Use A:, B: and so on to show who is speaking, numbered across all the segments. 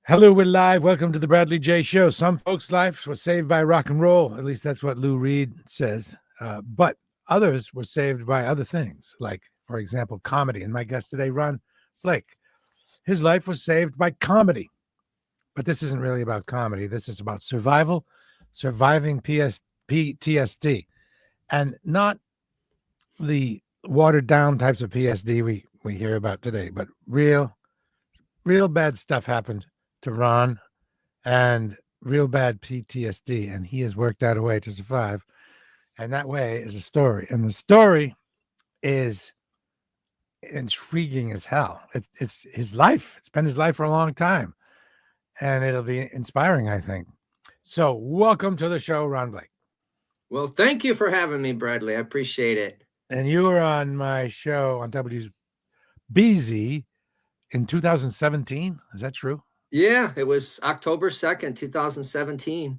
A: Hello, we're live. Welcome to the Bradley J. Show. Some folks' lives were saved by rock and roll. At least that's what Lou Reed says. But others were saved by other things, like, for example, comedy. And my guest today, Ron Blake, his life was saved by comedy. But this isn't really about comedy. This is about survival, surviving PTSD, and not the watered down types of PSD we hear about today, but real bad stuff happened to Ron and real bad PTSD, and he has worked out a way to survive. And that way is a story. And the story is intriguing as hell. It's his life. It's been his life for a long time. And it'll be inspiring, I think. So welcome to the show, Ron Blake.
B: Well, thank you for having me, Bradley. I appreciate it.
A: And you were on my show on WBZ in 2017. Is that true?
B: Yeah, it was October 2nd, 2017.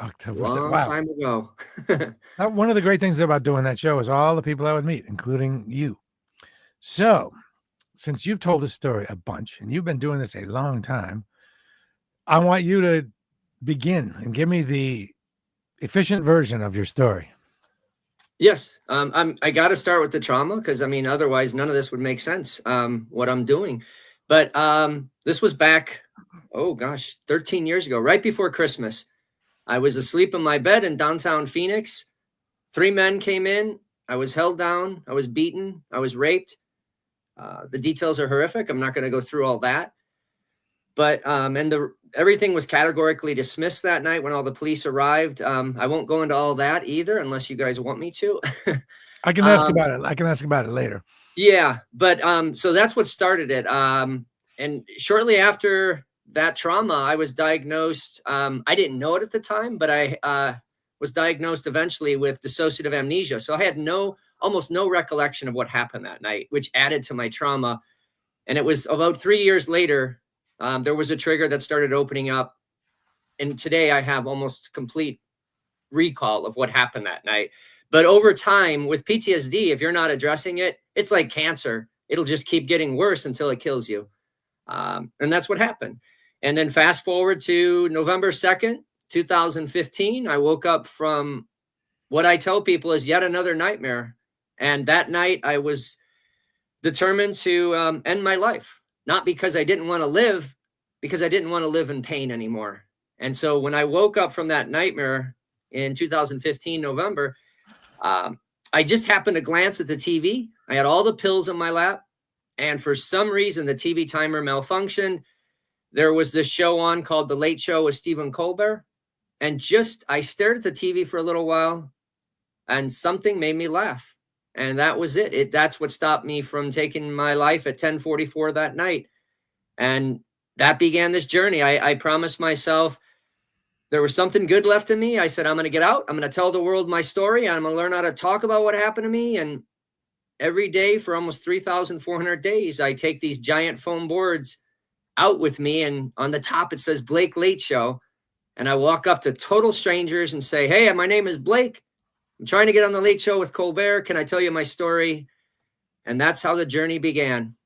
A: October.
B: Long time ago.
A: One of the great things about doing that show is all the people I would meet, including you. So, since you've told this story a bunch and you've been doing this a long time, I want you to begin and give me the efficient version of your story.
B: Yes, I got to start with the trauma because, otherwise none of this would make sense, what I'm doing. But this was back, 13 years ago, right before Christmas. I was asleep in my bed in downtown Phoenix. 3 men came in. I was held down. I was beaten. I was raped. The details are horrific. I'm not going to go through all that. But everything was categorically dismissed that night when all the police arrived. I won't go into all that either, unless you guys want me to.
A: I can ask about it. I can ask about it later.
B: Yeah, but so that's what started it. And shortly after that trauma, I was diagnosed. I didn't know it at the time, but I was diagnosed eventually with dissociative amnesia. So I had almost no recollection of what happened that night, which added to my trauma. And it was about 3 years later, there was a trigger that started opening up. And today I have almost complete recall of what happened that night. But over time with PTSD, if you're not addressing it, it's like cancer. It'll just keep getting worse until it kills you. And that's what happened. And then fast forward to November 2nd, 2015, I woke up from what I tell people is yet another nightmare. And that night I was determined to end my life, not because I didn't want to live, because I didn't want to live in pain anymore. And so when I woke up from that nightmare in 2015, November, I just happened to glance at the TV. I had all the pills in my lap. And for some reason, the TV timer malfunctioned. There was this show on called The Late Show with Stephen Colbert. And I stared at the TV for a little while and something made me laugh. And that was it. That's what stopped me from taking my life at 10:44 that night. And that began this journey. I promised myself there was something good left in me. I said, I'm going to get out. I'm going to tell the world my story. I'm going to learn how to talk about what happened to me. And every day for almost 3,400 days, I take these giant foam boards out with me. And on the top, it says Blake Late Show. And I walk up to total strangers and say, hey, my name is Blake. I'm trying to get on the Late Show with Colbert. Can I tell you my story? And that's how the journey began.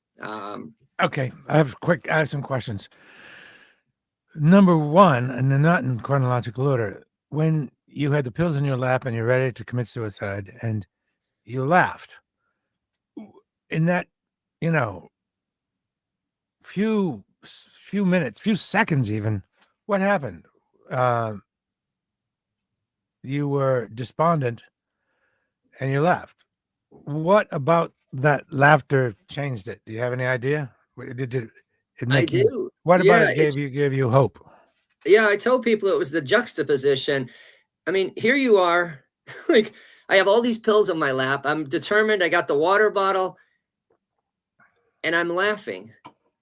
A: Okay. I have some questions. Number one, and they're not in chronological order, when you had the pills in your lap and you're ready to commit suicide and you laughed, in that, few minutes, few seconds even, what happened? You were despondent and you laughed. What about that laughter changed it? Do you have any idea? Did it make
B: I do.
A: What about it gave you hope?
B: Yeah, I tell people it was the juxtaposition. Here you are, like I have all these pills in my lap. I'm determined. I got the water bottle and I'm laughing.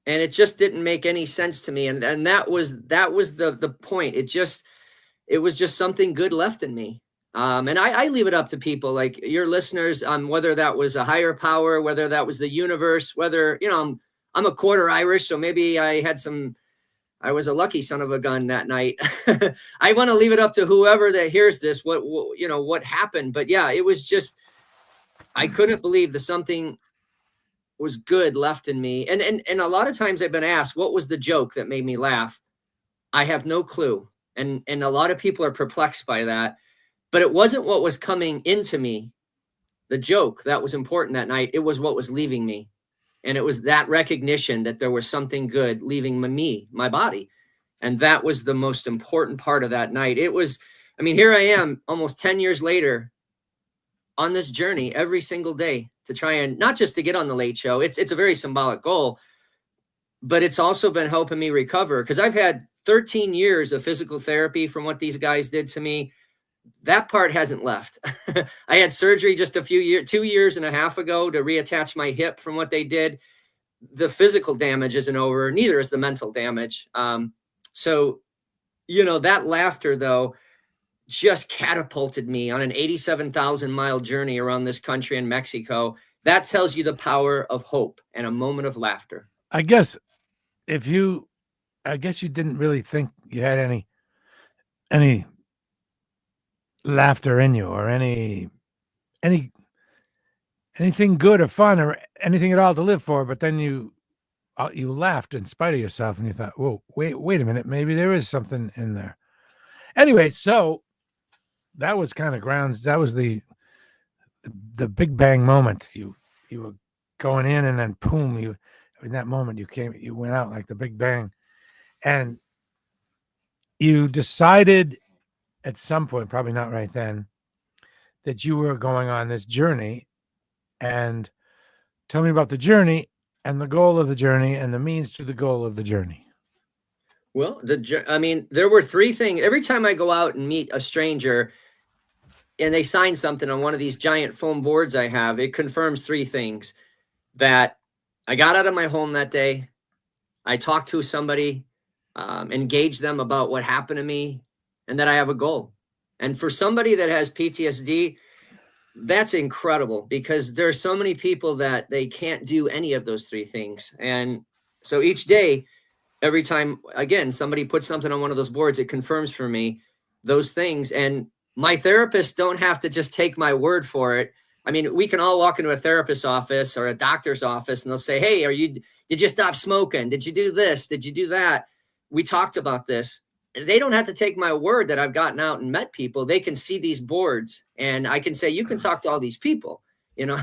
B: And it just didn't make any sense to me. And that was the point. It was just something good left in me. And I leave it up to people like your listeners, whether that was a higher power, whether that was the universe, whether, I'm a quarter Irish, so maybe I was a lucky son of a gun that night. I want to leave it up to whoever that hears this, what happened. But yeah, it was just, I couldn't believe that something was good left in me. And a lot of times I've been asked, what was the joke that made me laugh? I have no clue. And a lot of people are perplexed by that, but it wasn't what was coming into me, the joke that was important that night. It was what was leaving me. And it was that recognition that there was something good leaving me, my body. And that was the most important part of that night. It was, I mean, here I am almost 10 years later on this journey every single day to try and not just to get on the Late Show. It's a very symbolic goal, but it's also been helping me recover, because I've had 13 years of physical therapy from what these guys did to me. That part hasn't left. I had surgery just 2 years and a half ago to reattach my hip from what they did. The physical damage isn't over. Neither is the mental damage. So, you know, that laughter though, just catapulted me on an 87,000 mile journey around this country and Mexico. That tells you the power of hope and a moment of laughter.
A: I guess you didn't really think you had any laughter in you, or anything good or fun or anything at all to live for. But then you laughed in spite of yourself, and you thought, whoa, wait a minute, maybe there is something in there. Anyway, so that was kind of grounds. That was the big bang moment. You were going in, and then boom, in that moment you went out like the big bang. And you decided at some point, probably not right then, that you were going on this journey. And tell me about the journey and the goal of the journey and the means to the goal of the journey.
B: Well, there were three things. Every time I go out and meet a stranger and they sign something on one of these giant foam boards I have, it confirms three things: that I got out of my home that day, I talked to somebody, engaged them about what happened to me, and that I have a goal. And for somebody that has PTSD, that's incredible, because there are so many people that they can't do any of those three things. And so each day, every time, again, somebody puts something on one of those boards, it confirms for me those things. And my therapists don't have to just take my word for it. I mean, we can all walk into a therapist's office or a doctor's office and they'll say, hey, did you stop smoking? Did you do this? Did you do that? We talked about this. They don't have to take my word that I've gotten out and met people. They can see these boards, and I can say, you can talk to all these people, you know,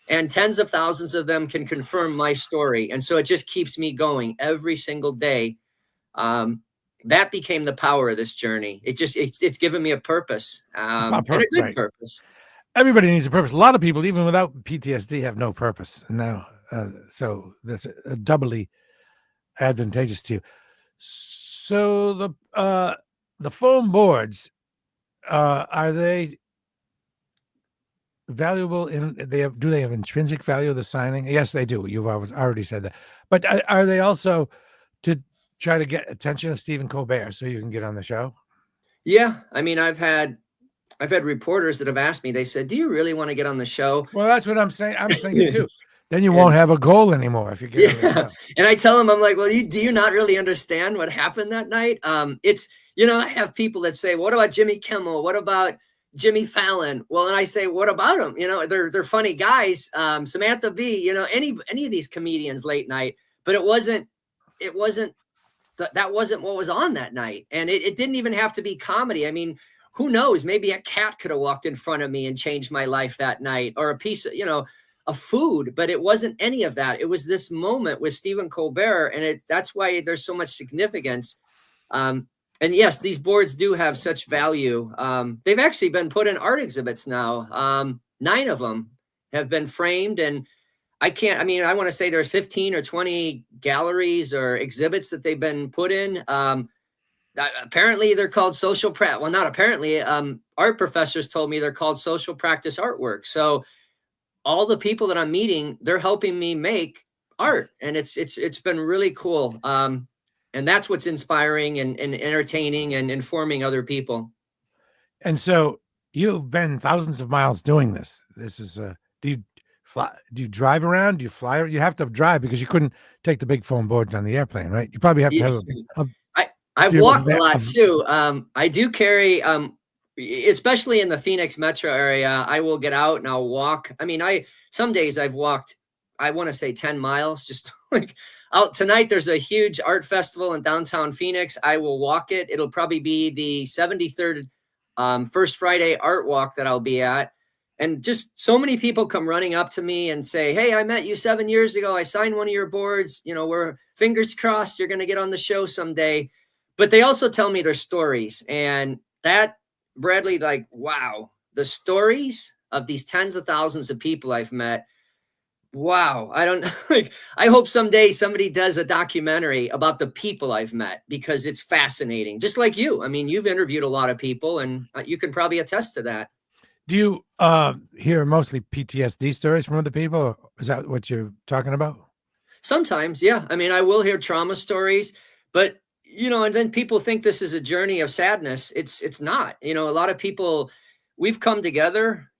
B: and tens of thousands of them can confirm my story. And so it just keeps me going every single day. That became the power of this journey. It's given me a purpose, and a good purpose.
A: Everybody needs a purpose. A lot of people, even without PTSD, have no purpose now. So that's doubly advantageous to you. So the foam boards, are they valuable do they have intrinsic value, the signing? Yes, they do. You've already said that. But are they also to try to get attention of Stephen Colbert so you can get on the show?
B: Yeah. I mean, I've had reporters that have asked me, they said, do you really want to get on the show?
A: Well, that's what I'm saying. I'm thinking too. Then you won't have a goal anymore if you get on the show.
B: And I tell them, I'm like, well, do you not really understand what happened that night? It's, you know, I have people that say, what about Jimmy Kimmel? What about Jimmy Fallon? Well, and I say, what about them? You know, they're funny guys. Samantha Bee, you know, any of these comedians late night, but that wasn't what was on that night. And it didn't even have to be comedy. I mean, who knows? Maybe a cat could have walked in front of me and changed my life that night, or a piece of, you know, a food, but it wasn't any of that. It was this moment with Stephen Colbert. And that's why there's so much significance. And yes, these boards do have such value. They've actually been put in art exhibits now. 9 of them have been framed, and I want to say there's 15 or 20 galleries or exhibits that they've been put in. Apparently they're called social practice. Well, not apparently, art professors told me they're called social practice artwork. So all the people that I'm meeting, they're helping me make art, and it's been really cool. And that's what's inspiring and entertaining and informing other people.
A: And so you've been thousands of miles doing this. This is do you fly? Do you drive around? Do you fly? You have to drive because you couldn't take the big foam boards on the airplane, right? You probably have to have
B: I've walked a lot too. I do carry, especially in the Phoenix metro area, I will get out and I'll walk. I mean, some days I've walked I want to say 10 miles, just like out tonight. There's a huge art festival in downtown Phoenix. I will walk it. It'll probably be the 73rd First Friday art walk that I'll be at. And just so many people come running up to me and say, hey, I met you 7 years ago. I signed one of your boards. You know, we're fingers crossed you're going to get on the show someday. But they also tell me their stories. And that, Bradley, like, wow, the stories of these tens of thousands of people I've met. Wow. I don't like, I hope someday somebody does a documentary about the people I've met, because it's fascinating. Just like you. I mean, you've interviewed a lot of people, and you can probably attest to that.
A: Do you hear mostly PTSD stories from other people? Or is that what you're talking about?
B: Sometimes, yeah. I mean, I will hear trauma stories, but you know, and then people think this is a journey of sadness. It's not. You know, a lot of people, we've come together,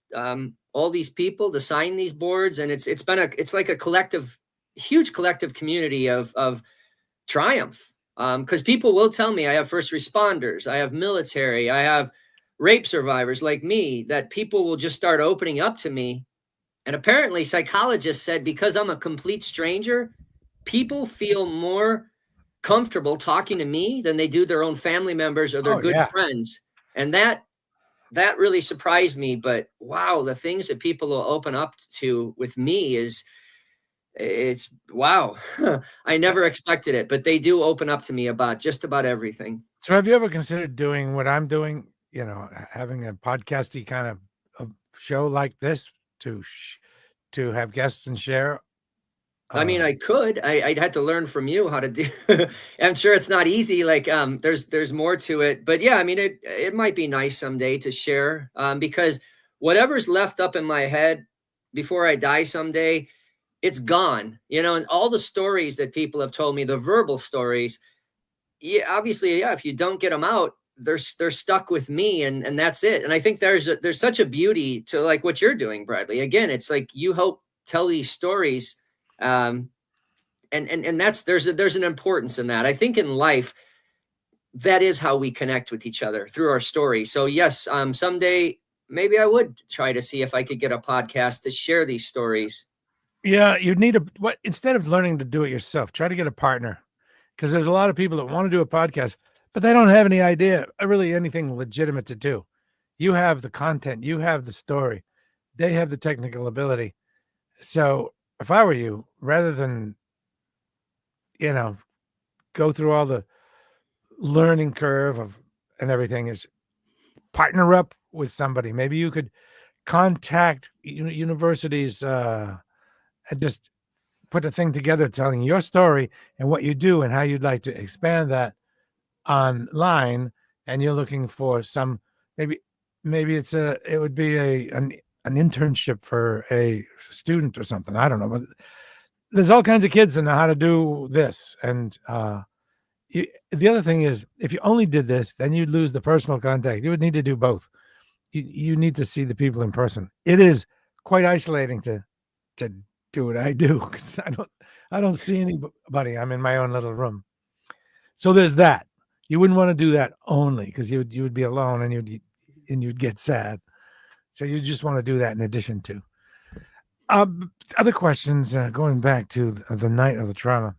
B: all these people to sign these boards, and it's like a collective, huge collective community of triumph. Because people will tell me, I have first responders, I have military, I have rape survivors like me, that people will just start opening up to me. And apparently psychologists said, because I'm a complete stranger, people feel more comfortable talking to me than they do their own family members or their good friends. And that really surprised me. But wow, the things that people will open up to with me it's wow. I never expected it, but they do open up to me about just about everything.
A: So have you ever considered doing what I'm doing, you know, having a podcasty kind of a show like this to have guests and share?
B: I mean, I could. I'd have to learn from you how to do. I'm sure it's not easy. Like, there's more to it. But yeah, I mean, it might be nice someday to share, because whatever's left up in my head before I die someday, it's gone. You know, and all the stories that people have told me, the verbal stories, yeah, obviously, yeah, if you don't get them out, they're stuck with me, and that's it. And I think there's such a beauty to like what you're doing, Bradley. Again, it's like you help tell these stories. And that's, there's an importance in that. I think in life, that is how we connect with each other, through our stories. So yes, someday maybe I would try to see if I could get a podcast to share these stories.
A: Yeah, you need instead of learning to do it yourself, try to get a partner, because there's a lot of people that want to do a podcast, but they don't have any idea really anything legitimate to do. You have the content, you have the story, they have the technical ability. So if I were you, rather than, you know, go through all the learning curve and everything, is partner up with somebody. Maybe you could contact universities and just put a thing together telling your story and what you do and how you'd like to expand that online. And you're looking for some, maybe it would be an internship for a student or something. I don't know, but there's all kinds of kids that know how to do this. And the other thing is, if you only did this, then you'd lose the personal contact. You would need to do both. You need to see the people in person. It is quite isolating to do what I do, because I don't see anybody. I'm in my own little room. So there's that. You wouldn't want to do that only, because you would be alone and you'd get sad. So you just want to do that in addition to other questions. Going back to the night of the trauma,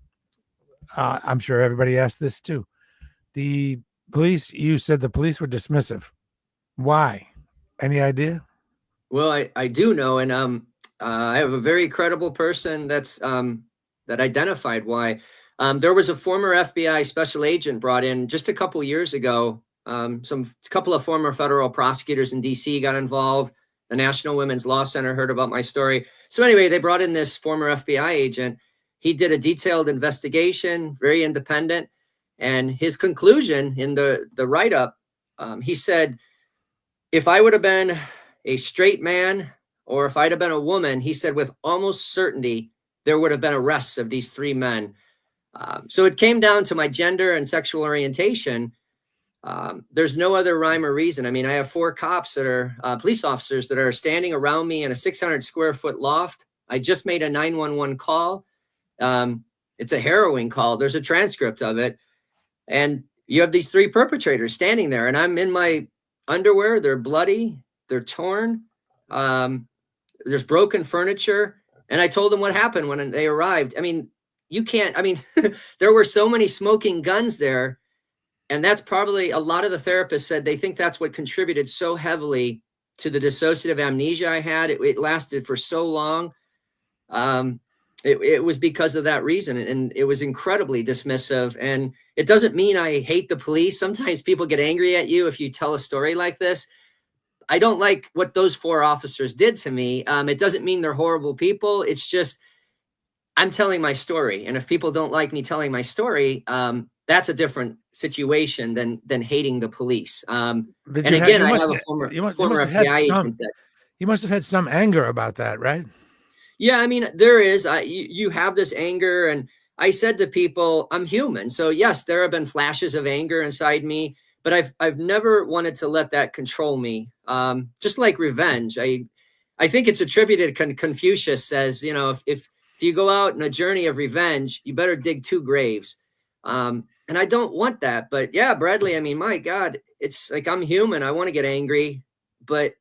A: I'm sure everybody asked this too. The police, you said the police were dismissive. Why? Any idea?
B: Well, I do know, and I have a very credible person that identified why. There was a former FBI special agent brought in just a couple years ago. Couple of former federal prosecutors in DC got involved. The National Women's Law Center heard about my story. So anyway, they brought in this former FBI agent. He did a detailed investigation, very independent. And his conclusion in the write-up, he said, if I would have been a straight man, or if I'd have been a woman, he said, with almost certainty, there would have been arrests of these three men. So it came down to my gender and sexual orientation. There's no other rhyme or reason. I mean, I have 4 cops that are police officers that are standing around me in a 600 square foot loft. I just made a 911 call. It's a harrowing call. There's a transcript of it. And you have these 3 perpetrators standing there, and I'm in my underwear. They're bloody. They're torn. There's broken furniture. And I told them what happened when they arrived. I mean, there were so many smoking guns there. And that's probably, a lot of the therapists said they think that's what contributed so heavily to the dissociative amnesia I had. It lasted for so long. It was because of that reason. And it was incredibly dismissive. And it doesn't mean I hate the police. Sometimes people get angry at you if you tell a story like this. I don't like what those 4 officers did to me. It doesn't mean they're horrible people. It's just, I'm telling my story. And if people don't like me telling my story, that's a different situation than hating the police. And again, I have a former FBI agent.
A: You must have had some anger about that, right?
B: Yeah, I mean, there is. You have this anger, and I said to people, I'm human. So yes, there have been flashes of anger inside me, but I've never wanted to let that control me. Just like revenge, I think it's attributed. Confucius says, you know, if you go out on a journey of revenge, you better dig 2 graves. And I don't want that. But yeah, Bradley, I mean, my God, it's like, I'm human. I want to get angry, but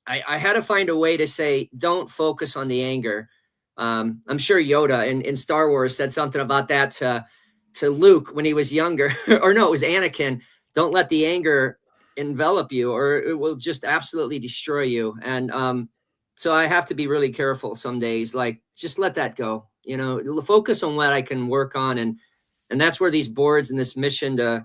B: I had to find a way to say, don't focus on the anger. I'm sure Yoda in Star Wars said something about that to Luke when he was younger, or no, it was Anakin. Don't let the anger envelop you, or it will just absolutely destroy you. And so I have to be really careful some days, like, just let that go, you know, focus on what I can work on. And that's where these boards and this mission to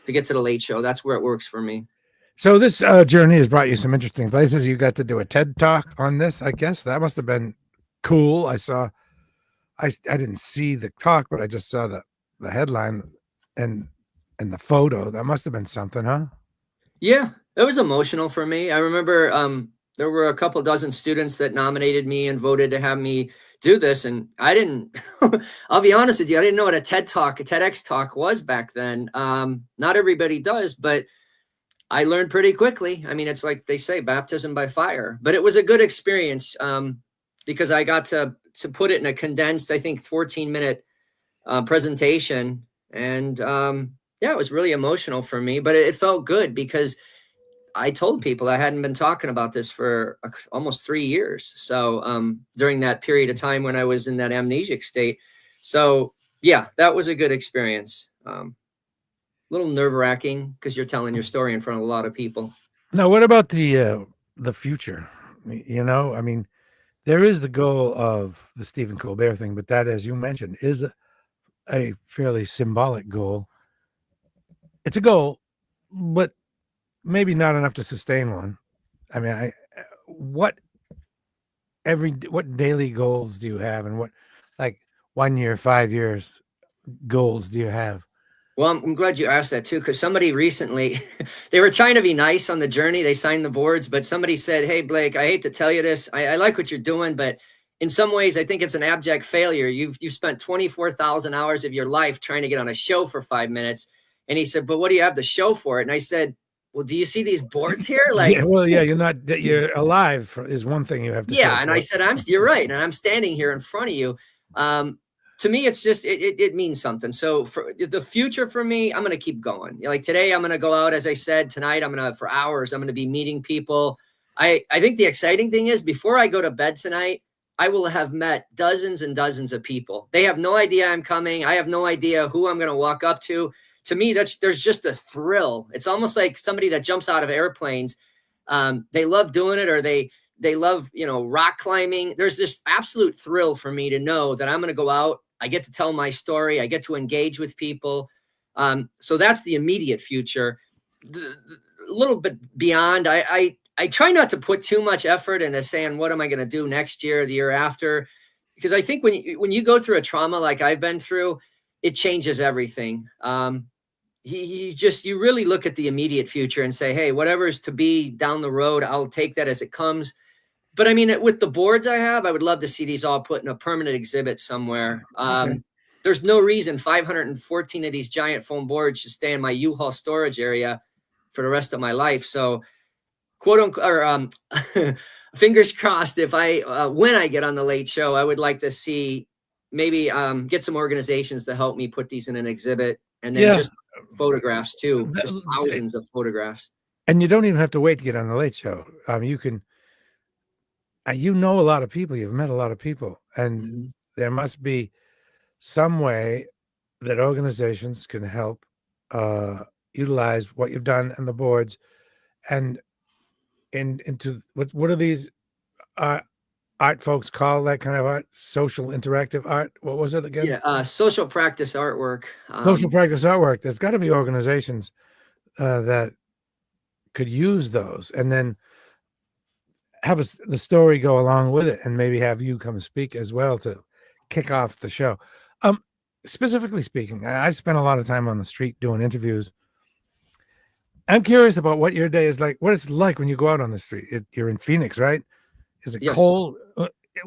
B: get to the Late Show, that's where it works for me.
A: So this journey has brought you some interesting places. You got to do a TED Talk on this, I guess. That must have been cool. I didn't see the talk, but I just saw the headline and the photo. That must have been something, huh?
B: Yeah, it was emotional for me. I remember there were a couple dozen students that nominated me and voted to have me do this. And I didn't, I'll be honest with you, I didn't know what a TEDx talk was back then. Not everybody does, but I learned pretty quickly. I mean, it's like they say, baptism by fire, but it was a good experience because I got to put it in a condensed, I think, 14-minute presentation. And yeah, it was really emotional for me, but it felt good because I told people I hadn't been talking about this for almost 3 years. So during that period of time when I was in that amnesic state. So yeah, that was a good experience. A little nerve-wracking because you're telling your story in front of a lot of people.
A: Now, what about the future? You know, I mean, there is the goal of the Stephen Colbert thing, but that, as you mentioned, is a fairly symbolic goal. It's a goal, but maybe not enough to sustain one. I mean, what daily goals do you have, and what, like, 1 year, 5 years goals do you have?
B: Well, I'm glad you asked that too, because somebody recently, they were trying to be nice on the journey. They signed the boards, but somebody said, hey, Blake, I hate to tell you this. I like what you're doing, but in some ways, I think it's an abject failure. You've spent 24,000 hours of your life trying to get on a show for 5 minutes. And he said, but what do you have to show for it? And I said, well, do you see these boards here? Like,
A: yeah, well, yeah, you're alive is one thing you have to.
B: Yeah, and I said, you're right, and I'm standing here in front of you. To me, it's just it means something. So for the future for me, I'm going to keep going. Like today, I'm going to go out, as I said. Tonight, for hours, I'm going to be meeting people. I think the exciting thing is before I go to bed tonight, I will have met dozens and dozens of people. They have no idea I'm coming. I have no idea who I'm going to walk up to. To me, there's just a thrill. It's almost like somebody that jumps out of airplanes. They love doing it, or they love, rock climbing. There's this absolute thrill for me to know that I'm going to go out. I get to tell my story. I get to engage with people. So that's the immediate future. A little bit beyond, I try not to put too much effort into saying, what am I going to do next year, the year after? Because I think when you go through a trauma like I've been through, it changes everything. You really look at the immediate future and say, hey, whatever is to be down the road, I'll take that as it comes. But I mean, with the boards I have, I would love to see these all put in a permanent exhibit somewhere. Okay. There's no reason 514 of these giant foam boards should stay in my U-Haul storage area for the rest of my life. So, quote unquote, or fingers crossed, if when I get on the Late Show, I would like to see maybe get some organizations to help me put these in an exhibit, and then just photographs too, just thousands of photographs.
A: And you don't even have to wait to get on the Late Show. You can you know a lot of people, you've met a lot of people, and
B: Mhm.
A: there must be some way that organizations can help utilize what you've done and the boards and into what are these uh, art folks call that kind of art? Social interactive art. What was it again?
B: Yeah, social practice artwork.
A: Social practice artwork. There's got to be organizations that could use those, and then have the story go along with it, and maybe have you come speak as well to kick off the show. Um, Specifically speaking, I spent a lot of time on the street doing interviews. I'm curious about what your day is like, what it's like when you go out on the street. You're in Phoenix, right? Is it
B: Yes.
A: cold?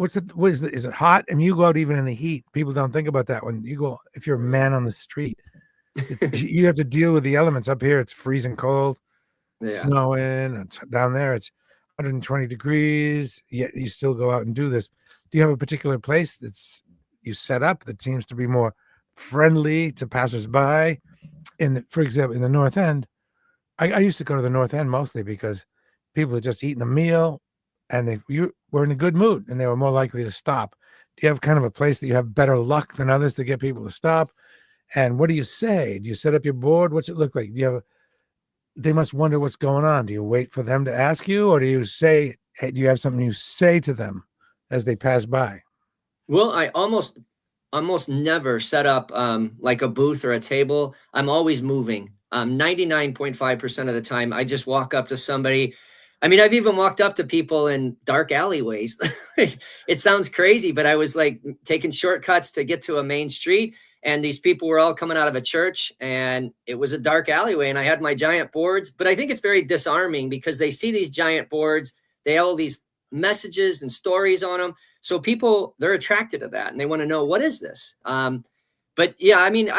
A: Is it hot? I mean, you go out even in the heat. People don't think about that when you go, if you're a man on the street, you have to deal with the elements. Up here, it's freezing cold,
B: Yeah.
A: snowing, and down there, it's 120 degrees, yet you still go out and do this. Do you have a particular place that's you set up that seems to be more friendly to passersby? For example, in the North End, I used to go to the North End mostly because people had just eaten a meal and you were in a good mood and they were more likely to stop. Do you have kind of a place that you have better luck than others to get people to stop? And what do you say? Do you set up your board? What's it look like? Do you have they must wonder what's going on. Do you wait for them to ask you, or do you say, hey, do you have something you say to them as they pass by?
B: Well, I almost never set up like a booth or a table. I'm always moving. 99.5% of the time, I just walk up to somebody. I mean, I've even walked up to people in dark alleyways. It sounds crazy, but I was like taking shortcuts to get to a main street. And these people were all coming out of a church, and it was a dark alleyway. And I had my giant boards, but I think it's very disarming because they see these giant boards, they have all these messages and stories on them. So people, they're attracted to that and they want to know, what is this? But yeah, I mean,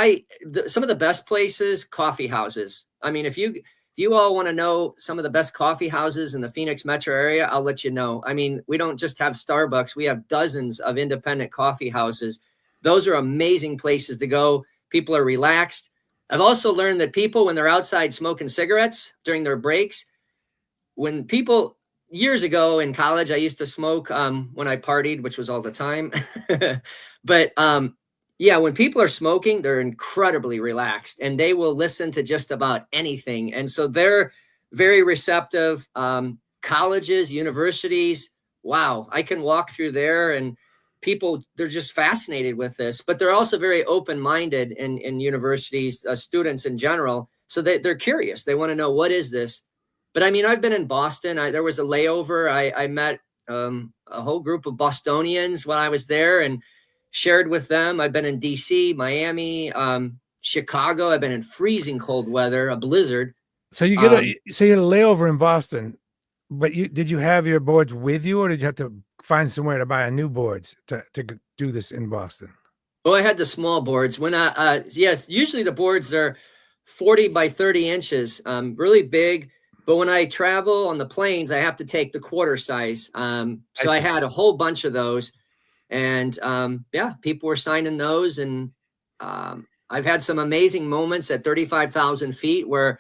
B: some of the best places, coffee houses. I mean, if you all want to know some of the best coffee houses in the Phoenix metro area, I'll let you know. I mean, we don't just have Starbucks, we have dozens of independent coffee houses. Those are amazing places to go. People are relaxed. I've also learned that people, when they're outside smoking cigarettes during their breaks, when people years ago in college, I used to smoke when I partied, which was all the time. But yeah, when people are smoking, they're incredibly relaxed and they will listen to just about anything. And so they're very receptive. Colleges, universities, wow, I can walk through there and people, they're just fascinated with this, but they're also very open-minded in universities, students in general. So they're curious. They want to know, what is this? But I mean, I've been in Boston. There was a layover. I met a whole group of Bostonians when I was there and shared with them. I've been in DC, Miami, Chicago. I've been in freezing cold weather, a blizzard.
A: So you had a layover in Boston, but did you have your boards with you, or did you have to find somewhere to buy a new boards to do this in Boston?
B: Oh, I had the small boards. When usually the boards are 40 by 30 inches, really big. But when I travel on the planes, I have to take the quarter size. So I had a whole bunch of those, and yeah, people were signing those, and I've had some amazing moments at 35,000 feet where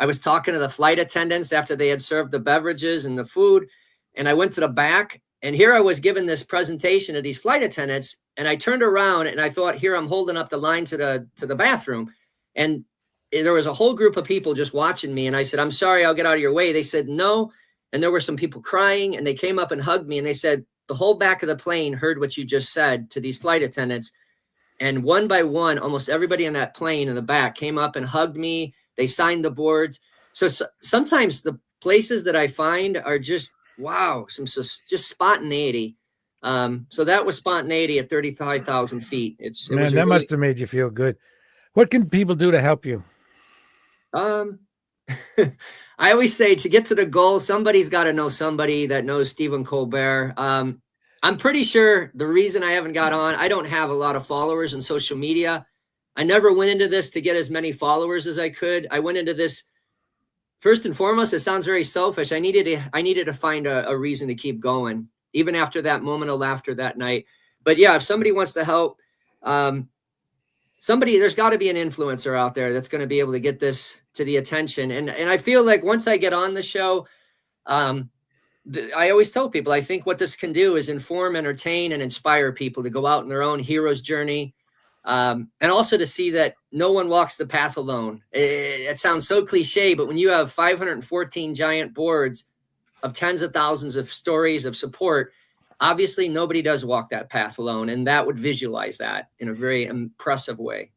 B: I was talking to the flight attendants after they had served the beverages and the food, and I went to the back, and here I was giving this presentation to these flight attendants, and I turned around and I thought, here I'm holding up the line to the bathroom, and there was a whole group of people just watching me. And I said, I'm sorry, I'll get out of your way. They said, no. And there were some people crying, and they came up and hugged me. And they said, the whole back of the plane heard what you just said to these flight attendants. And one by one, almost everybody in that plane in the back came up and hugged me. They signed the boards. So sometimes the places that I find are just, wow, just spontaneity. So that was spontaneity at 35,000 feet.
A: Man, that must have made you feel good. What can people do to help you?
B: I always say, to get to the goal, somebody's got to know somebody that knows Stephen Colbert. I'm pretty sure the reason I haven't got on, I don't have a lot of followers on social media. I never went into this to get as many followers as I could. I went into this first and foremost. It sounds very selfish. I needed to find a reason to keep going, even after that moment of laughter that night. But yeah, if somebody wants to help, there's got to be an influencer out there that's going to be able to get this to the attention. And I feel like once I get on the show, I always tell people, I think what this can do is inform, entertain, and inspire people to go out on their own hero's journey. And also to see that no one walks the path alone. It sounds so cliche, but when you have 514 giant boards of tens of thousands of stories of support, obviously nobody does walk that path alone. And that would visualize that in a very impressive way.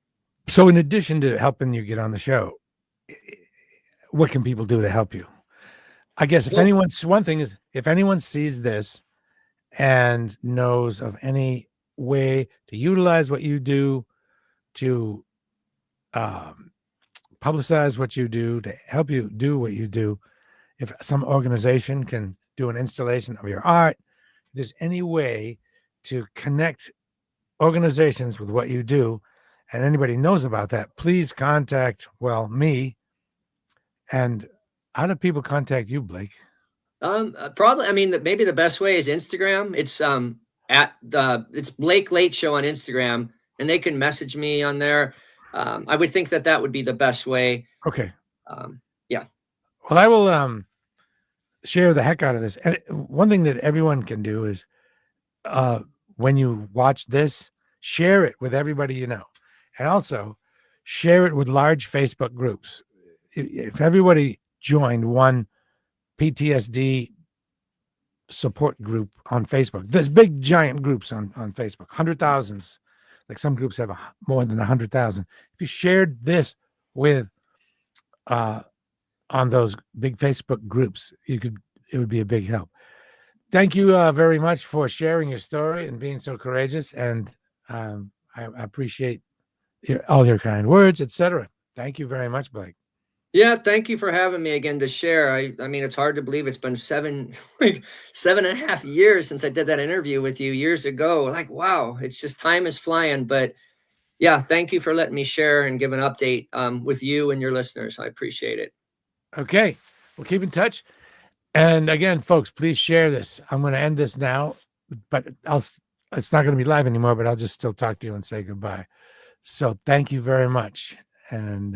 A: So in addition to helping you get on the show, what can people do to help you? I guess if one thing is, if anyone sees this and knows of any way to utilize what you do, to publicize what you do, to help you do what you do, if some organization can do an installation of your art, if there's any way to connect organizations with what you do, and anybody knows about that, please contact, me. And how do people contact you, Blake?
B: Probably, I mean, maybe the best way is Instagram. It's it's Blake Late Show on Instagram, and they can message me on there. I would think that would be the best way.
A: Okay.
B: Yeah.
A: Well, I will share the heck out of this. And one thing that everyone can do is when you watch this, share it with everybody you know. And also share it with large Facebook groups. If everybody joined one PTSD support group on Facebook, there's big giant groups on Facebook, 100,000s. Like some groups have more than 100,000. If you shared this with on those big Facebook groups, it would be a big help. Thank you very much for sharing your story and being so courageous. And I appreciate all your kind words, etc. Thank you very much, Blake.
B: Yeah, thank you for having me again to share. I mean, it's hard to believe it's been 7.5 years since I did that interview with you years ago. Like, wow, it's just time is flying. But yeah, thank you for letting me share and give an update with you and your listeners. I appreciate it.
A: Okay, we'll keep in touch. And again, folks, please share this. I'm going to end this now, but it's not going to be live anymore, but I'll just still talk to you and say goodbye. So thank you very much. And